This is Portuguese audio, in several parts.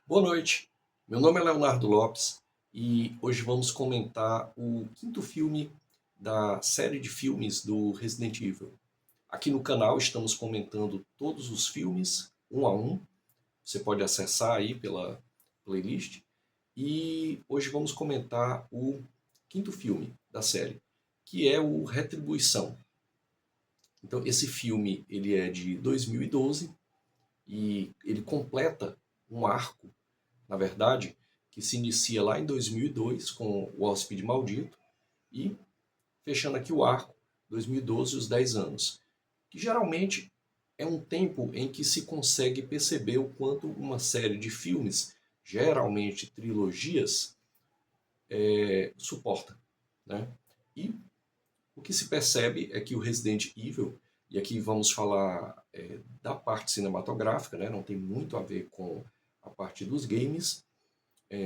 Boa noite, meu nome é Leonardo Lopes e hoje vamos comentar o quinto filme da série de filmes do Resident Evil. Aqui no canal estamos comentando todos os filmes, um a um, você pode acessar aí pela playlist. E hoje vamos comentar o quinto filme da série, que é o Retribuição. Então esse filme ele é de 2012 e ele completa um arco, na verdade, que se inicia lá em 2002 com o Hóspede Maldito e fechando aqui o arco 2012 os 10 anos, que geralmente é um tempo em que se consegue perceber o quanto uma série de filmes, geralmente trilogias, suporta, né? E o que se percebe é que o Resident Evil, e aqui vamos falar da parte cinematográfica, né? Não tem muito a ver com a parte dos games,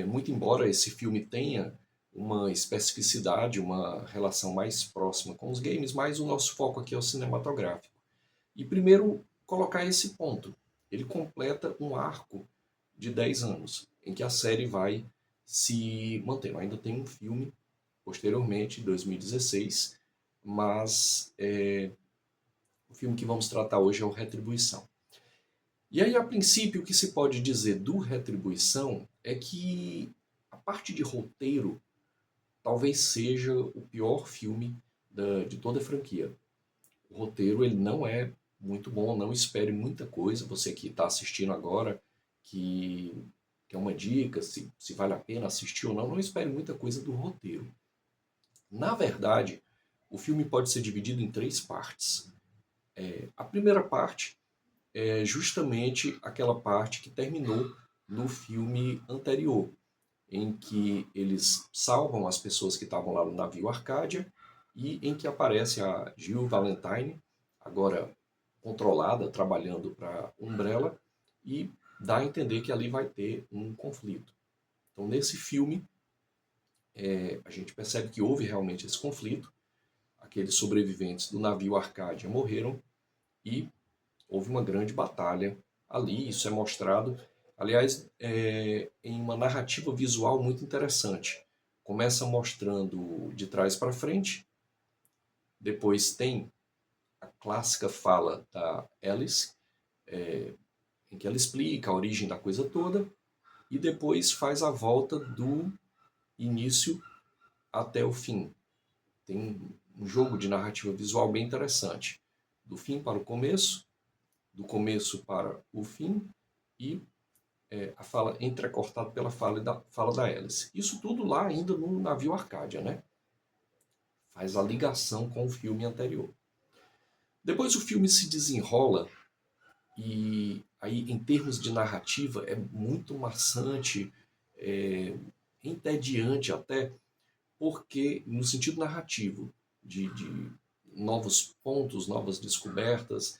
muito embora esse filme tenha uma especificidade, uma relação mais próxima com os games, mas o nosso foco aqui é o cinematográfico. E primeiro, colocar esse ponto. Ele completa um arco de 10 anos, em que a série vai se mantendo. Ainda tem um filme posteriormente, em 2016, mas o filme que vamos tratar hoje é o Retribuição. E aí, a princípio, o que se pode dizer do Retribuição é que a parte de roteiro talvez seja o pior filme de toda a franquia. O roteiro ele não é muito bom, não espere muita coisa. Você que está assistindo agora, que quer uma dica, se vale a pena assistir ou não, não espere muita coisa do roteiro. Na verdade, o filme pode ser dividido em três partes. A primeira parte é justamente aquela parte que terminou no filme anterior, em que eles salvam as pessoas que estavam lá no navio Arcadia e em que aparece a Jill Valentine, agora controlada, trabalhando para Umbrella, e dá a entender que ali vai ter um conflito. Então, nesse filme, a gente percebe que houve realmente esse conflito, aqueles sobreviventes do navio Arcadia morreram e houve uma grande batalha ali, isso é mostrado, aliás, em uma narrativa visual muito interessante. Começa mostrando de trás para frente, depois tem a clássica fala da Alice, em que ela explica a origem da coisa toda, e depois faz a volta do início até o fim. Tem um jogo de narrativa visual bem interessante. Do fim para o começo, do começo para o fim, e a fala entrecortada pela fala da Alice. Isso tudo lá ainda no navio Arcadia, né? Faz a ligação com o filme anterior. Depois o filme se desenrola e aí em termos de narrativa é muito maçante, entediante até, porque no sentido narrativo, de novos pontos, novas descobertas,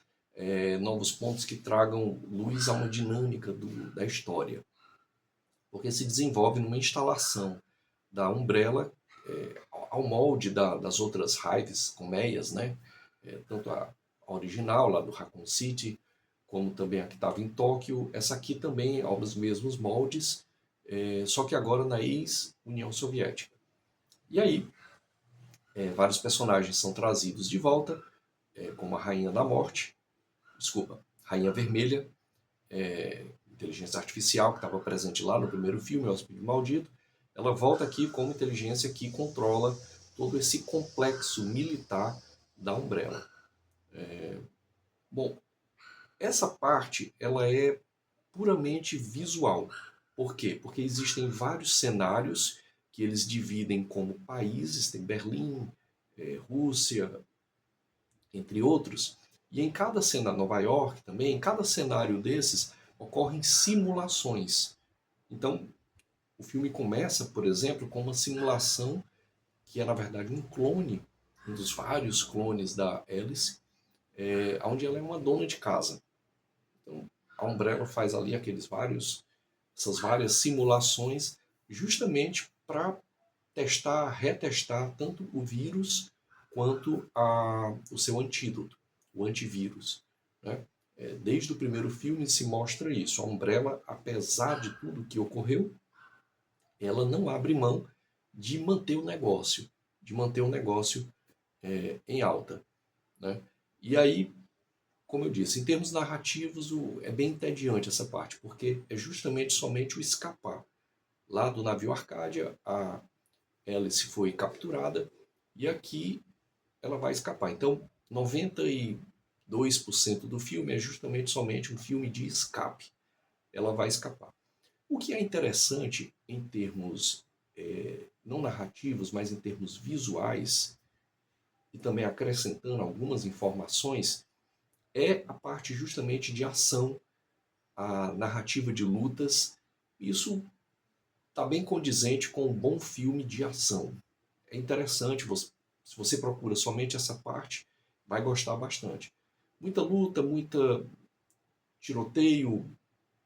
novos pontos que tragam luz a uma dinâmica da história. Porque se desenvolve numa instalação da Umbrella ao molde das outras Hives colmeias, né? Tanto a original lá do Raccoon City, como também a que estava em Tóquio. Essa aqui também é aos mesmos moldes, só que agora na ex-União Soviética. E aí, vários personagens são trazidos de volta, como a Rainha da Morte, desculpa, Rainha Vermelha, inteligência artificial que estava presente lá no primeiro filme, O Hóspede Maldito. Ela volta aqui como inteligência que controla todo esse complexo militar da Umbrella. Bom, essa parte ela é puramente visual. Por quê? Porque existem vários cenários que eles dividem como países, tem Berlim, Rússia, entre outros, e em cada cenário, Nova York também, em cada cenário desses ocorrem simulações. Então, o filme começa, por exemplo, com uma simulação que é, na verdade, um clone, um dos vários clones da Alice, onde ela é uma dona de casa. Então, a Umbrella faz ali essas várias simulações, justamente para testar, retestar tanto o vírus quanto o seu antídoto, o antivírus, né? Desde o primeiro filme se mostra isso. A Umbrella, apesar de tudo que ocorreu, ela não abre mão de manter o negócio, em alta, né? E aí, como eu disse, em termos narrativos, é bem entediante essa parte, porque é justamente somente o escapar. Lá do navio Arcadia, a Alice foi capturada e aqui ela vai escapar. Então, 92% do filme é justamente somente um filme de escape. Ela vai escapar. O que é interessante em termos não narrativos, mas em termos visuais, e também acrescentando algumas informações, é a parte justamente de ação, a narrativa de lutas. Isso está bem condizente com um bom filme de ação. É interessante, se você procura somente essa parte, vai gostar bastante. Muita luta, muita tiroteio,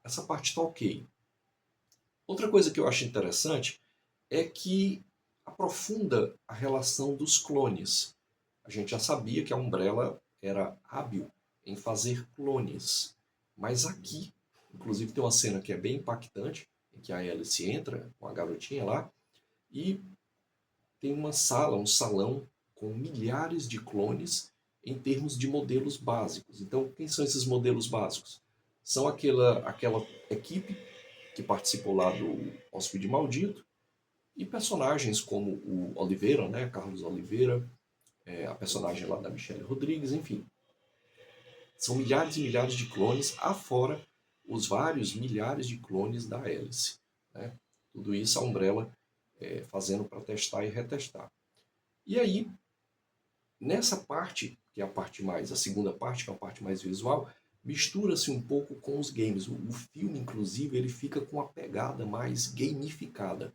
essa parte está ok. Outra coisa que eu acho interessante é que aprofunda a relação dos clones. A gente já sabia que a Umbrella era hábil em fazer clones, mas aqui, inclusive tem uma cena que é bem impactante, em que a Alice entra com a garotinha lá e tem uma sala, um salão com milhares de clones em termos de modelos básicos. Então, quem são esses modelos básicos? São aquela equipe que participou lá do Hóspede Maldito, e personagens como o Oliveira, né, Carlos Oliveira, a personagem lá da Michelle Rodrigues, enfim. São milhares e milhares de clones, afora os vários milhares de clones da Alice. Né? Tudo isso a Umbrella fazendo para testar e retestar. E aí, nessa parte, que é a segunda parte, que é a parte mais visual, mistura-se um pouco com os games. O filme, inclusive, ele fica com uma pegada mais gamificada.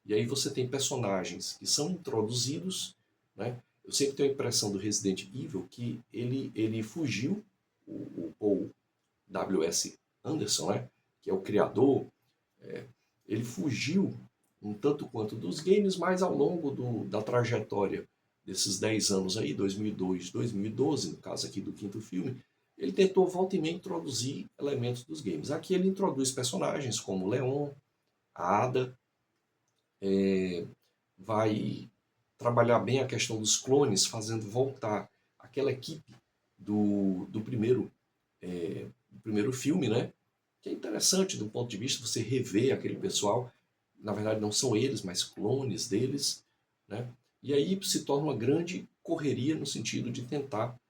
E aí você tem personagens que são introduzidos, né? Eu sempre tenho a impressão do Resident Evil que ele fugiu, o Paul W.S. Anderson, né? Que é o criador, ele fugiu um tanto quanto dos games, mas ao longo da trajetória desses 10 anos aí, 2002, 2012, no caso aqui do quinto filme, ele tentou volta e meia introduzir elementos dos games. Aqui ele introduz personagens como Leon, a Ada, vai trabalhar bem a questão dos clones, fazendo voltar aquela equipe do primeiro filme, né? Que é interessante do ponto de vista você rever aquele pessoal. Na verdade, não são eles, mas clones deles, né? E aí se torna uma grande correria no sentido de tentar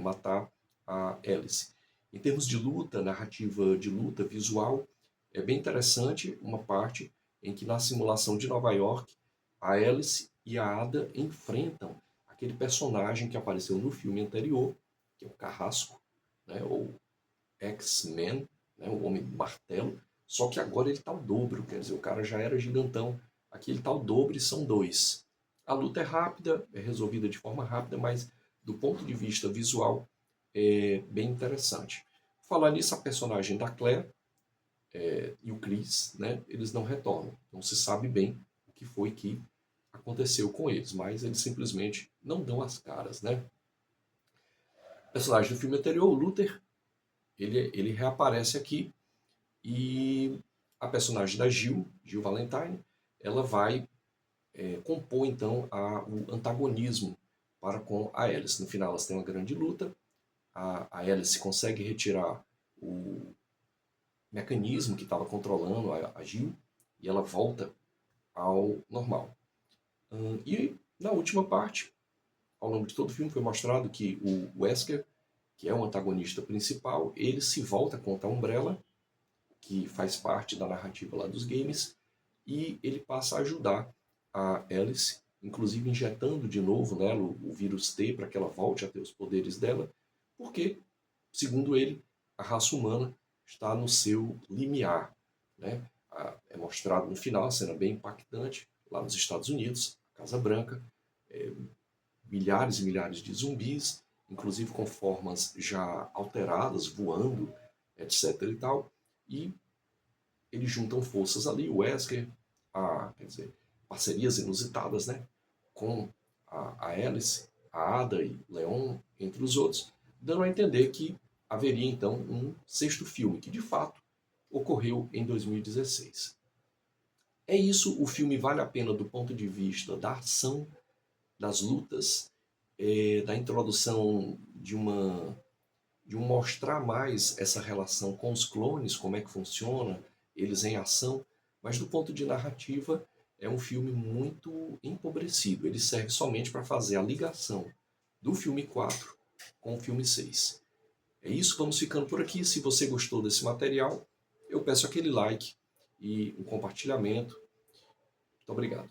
matar a Alice. Em termos de luta, narrativa de luta, visual, é bem interessante uma parte em que na simulação de Nova York, a Alice e a Ada enfrentam aquele personagem que apareceu no filme anterior, que é o Carrasco, né, ou X-Men, né, o Homem Martelo, só que agora ele está ao dobro, quer dizer, o cara já era gigantão, aqui ele está ao dobro e são dois. A luta é rápida, é resolvida de forma rápida, mas do ponto de vista visual é bem interessante. Falar nisso, a personagem da Claire e o Chris, né, eles não retornam. Não se sabe bem o que foi que aconteceu com eles, mas eles simplesmente não dão as caras, né? O personagem do filme anterior, o Luther, ele reaparece aqui e a personagem da Jill Valentine, ela vai compor então o antagonismo para com a Alice. No final elas têm uma grande luta, a Alice consegue retirar o mecanismo que estava controlando a Jill e ela volta ao normal. E na última parte, ao longo de todo o filme, foi mostrado que o Wesker, que é o antagonista principal, ele se volta contra a Umbrella, que faz parte da narrativa lá dos games, e ele passa a ajudar a Alice, inclusive injetando de novo nela o vírus T para que ela volte a ter os poderes dela, porque, segundo ele, a raça humana está no seu limiar. Né? É mostrado no final, a cena bem impactante, lá nos Estados Unidos, Casa Branca, milhares e milhares de zumbis, inclusive com formas já alteradas, voando, etc. e tal, e eles juntam forças ali, o Wesker, quer dizer, parcerias inusitadas, né, com a Alice, a Ada e Leon, entre os outros, dando a entender que haveria então um sexto filme, que de fato ocorreu em 2016. É isso, o filme vale a pena do ponto de vista da ação, das lutas, da introdução de um mostrar mais essa relação com os clones, como é que funciona, eles em ação, mas do ponto de narrativa é um filme muito empobrecido. Ele serve somente para fazer a ligação do filme 4 com o filme 6. É isso, vamos ficando por aqui. Se você gostou desse material, eu peço aquele like e um compartilhamento. Muito obrigado.